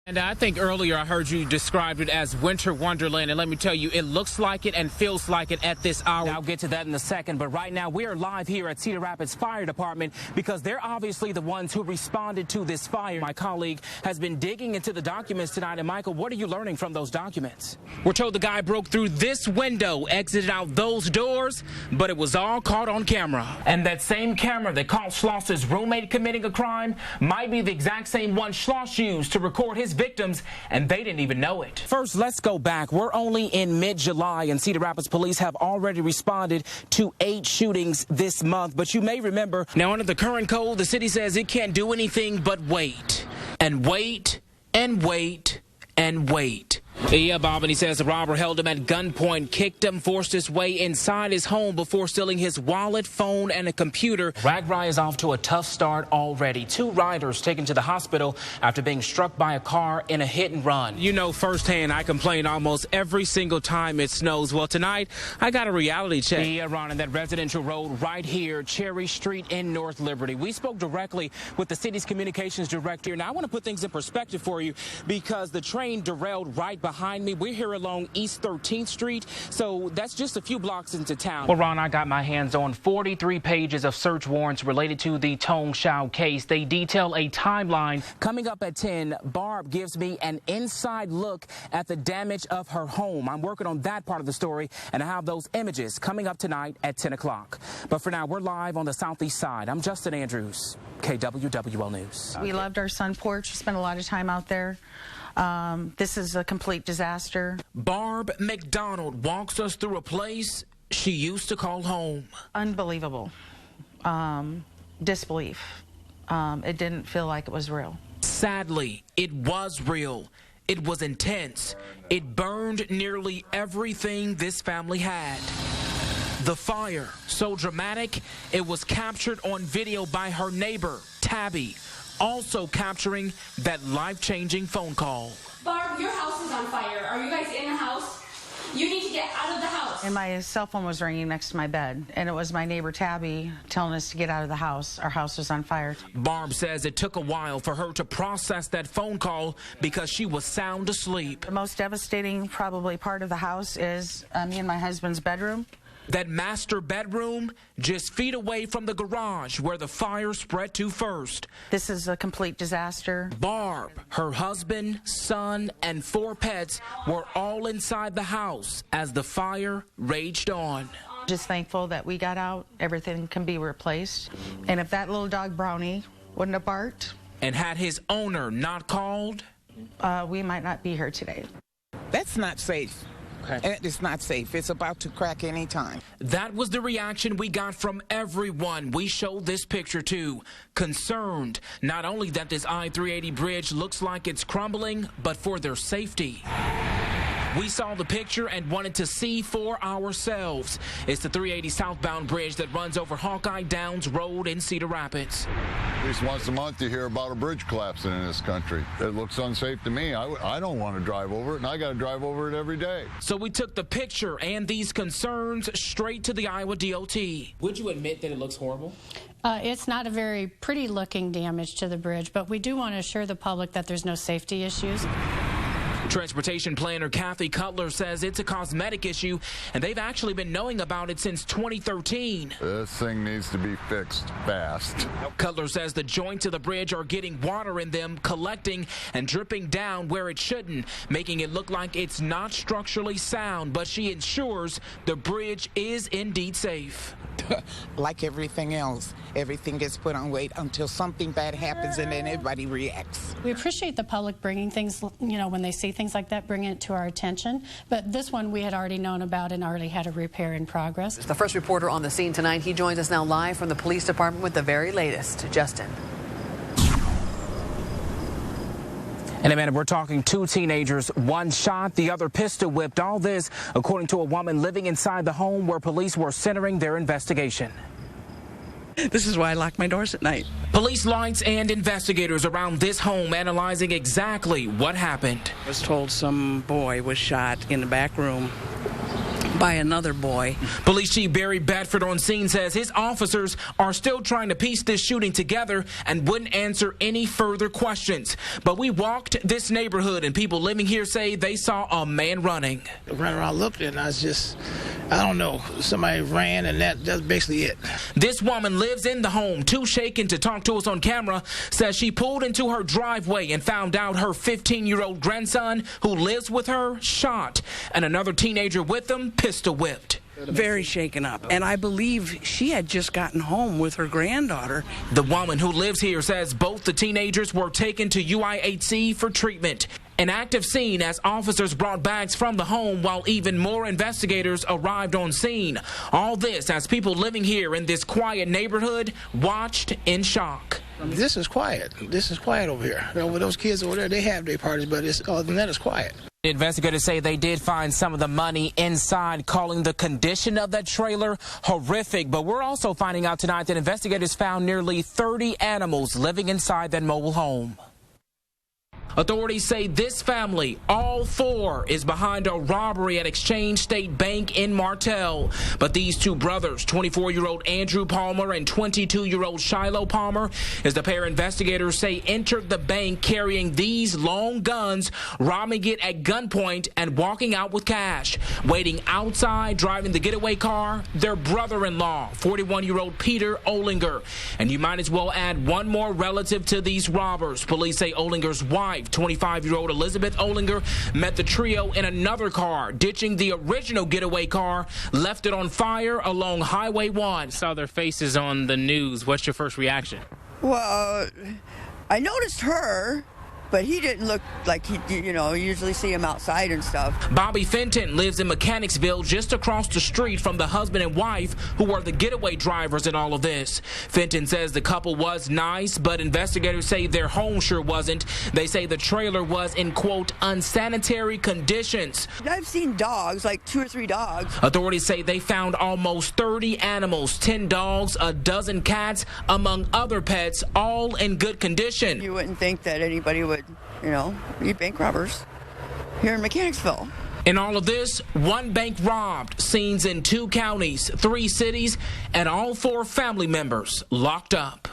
And I think earlier I heard you describe it as winter wonderland, and let me tell you, it looks like it and feels like it at this hour. I'll get to that in a second, but right now we are live here at Cedar Rapids Fire Department because they're obviously the ones who responded to this fire. My colleague has been digging into the documents tonight, and Michael, what are you learning from those documents? We're told the guy broke through this window, exited out those doors, but it was all caught on camera. And that same camera that caught Schloss's roommate committing a crime might be the exact same one Schloss used to record his victims, and they didn't even know it. First, let's go back. We're only in mid-July, and Cedar Rapids police have already responded to 8 shootings this month. But you may remember, now under the current code, the city says it can't do anything but wait and wait and wait and wait. Yeah, Bob, and he says the robber held him at gunpoint, kicked him, forced his way inside his home before stealing his wallet, phone, and a computer. RAGBRAI is off to a tough start already. 2 riders taken to the hospital after being struck by a car in a hit and run. You know firsthand, I complain almost every single time it snows. Well, tonight, I got a reality check. Yeah, Ron, and that residential road right here, Cherry Street in North Liberty. We spoke directly with the city's communications director. Now, I want to put things in perspective for you because the train derailed right behind me. We're here along East 13th Street, so that's just a few blocks into town. Well, Ron, I got my hands on 43 pages of search warrants related to the Tong Shao case. They detail a timeline. Coming up at 10, Barb gives me an inside look at the damage of her home. I'm working on that part of the story, and I have those images coming up tonight at 10 o'clock. But for now, we're live on the southeast side. I'm Justin Andrews, KWWL News. We loved our sun porch. We spent a lot of time out there. This is a complete disaster. Barb McDonald walks us through a place she used to call home. Unbelievable. Disbelief. It didn't feel like it was real. Sadly, it was real. It was intense. It burned nearly everything this family had. The fire, so dramatic, it was captured on video by her neighbor, Tabby, also capturing that life-changing phone call. Barb, your house is on fire. Are you guys in the house? You need to get out of the house. And my cell phone was ringing next to my bed, and it was my neighbor Tabby telling us to get out of the house. Our house was on fire. Barb says it took a while for her to process that phone call because she was sound asleep. The most devastating probably part of the house is me and my husband's bedroom. That master bedroom just feet away from the garage where the fire spread to first. This is a complete disaster. Barb, her husband, son, and 4 pets were all inside the house as the fire raged on. Just thankful that we got out. Everything can be replaced. And if that little dog Brownie wouldn't have barked and had his owner not called, we might not be here today. That's not safe. Okay. It's not safe. It's about to crack any time. That was the reaction we got from everyone we showed this picture to. Concerned, not only that this I-380 bridge looks like it's crumbling, but for their safety. We saw the picture and wanted to see for ourselves. It's the 380 southbound bridge that runs over Hawkeye Downs Road in Cedar Rapids. At least once a month you hear about a bridge collapsing in this country. It looks unsafe to me. I don't want to drive over it, and I got to drive over it every day. So we took the picture and these concerns straight to the Iowa DOT. Would you admit that it looks horrible? It's not a very pretty looking damage to the bridge, but we do want to assure the public that there's no safety issues. Transportation planner Kathy Cutler says it's a cosmetic issue, and they've actually been knowing about it since 2013. This thing needs to be fixed fast. Cutler says the joints of the bridge are getting water in them, collecting and dripping down where it shouldn't, making it look like it's not structurally sound, but she ensures the bridge is indeed safe. Like everything else, everything gets put on wait until something bad happens and then everybody reacts. We appreciate the public bringing things, when they see things like that, bringing it to our attention. But this one we had already known about and already had a repair in progress. The first reporter on the scene tonight, he joins us now live from the police department with the very latest. Justin. And Amanda, we're talking 2 teenagers, 1 shot, the other pistol whipped. All this, according to a woman living inside the home where police were centering their investigation. This is why I lock my doors at night. Police lights and investigators around this home analyzing exactly what happened. I was told some boy was shot in the back room by another boy. Police Chief Barry Bedford on scene says his officers are still trying to piece this shooting together and wouldn't answer any further questions. But we walked this neighborhood and people living here say they saw a man running. I ran around, looked, and I don't know. Somebody ran, and that's basically it. This woman lives in the home, too shaken to talk to us on camera, says she pulled into her driveway and found out her 15-year-old grandson, who lives with her, shot, and another teenager with them pistol whipped. Very shaken up. And I believe she had just gotten home with her granddaughter. The woman who lives here says both the teenagers were taken to UIHC for treatment. An active scene as officers brought bags from the home while even more investigators arrived on scene. All this as people living here in this quiet neighborhood watched in shock. This is quiet. This is quiet over here. With those kids over there, they have their parties, but other than that, it's quiet. Investigators say they did find some of the money inside, calling the condition of that trailer horrific. But we're also finding out tonight that investigators found nearly 30 animals living inside that mobile home. Authorities say this family, all four, is behind a robbery at Exchange State Bank in Martell. But these two brothers, 24-year-old Andrew Palmer and 22-year-old Shiloh Palmer, as the pair investigators say entered the bank carrying these long guns, robbing it at gunpoint and walking out with cash. Waiting outside, driving the getaway car, their brother-in-law, 41-year-old Peter Olinger. And you might as well add one more relative to these robbers. Police say Olinger's wife, 25-year-old Elizabeth Olinger, met the trio in another car, ditching the original getaway car, left it on fire along Highway 1. Saw their faces on the news. What's your first reaction? Well, I noticed her, but he didn't look like he, usually see him outside and stuff. Bobby Fenton lives in Mechanicsville, just across the street from the husband and wife who are the getaway drivers in all of this. Fenton says the couple was nice, but investigators say their home sure wasn't. They say the trailer was in, quote, unsanitary conditions. I've seen dogs, like 2 or 3 dogs. Authorities say they found almost 30 animals, 10 dogs, a dozen cats, among other pets, all in good condition. You wouldn't think that anybody would be bank robbers here in Mechanicsville. In all of this, one bank robbed, scenes in 2 counties, 3 cities, and all 4 family members locked up.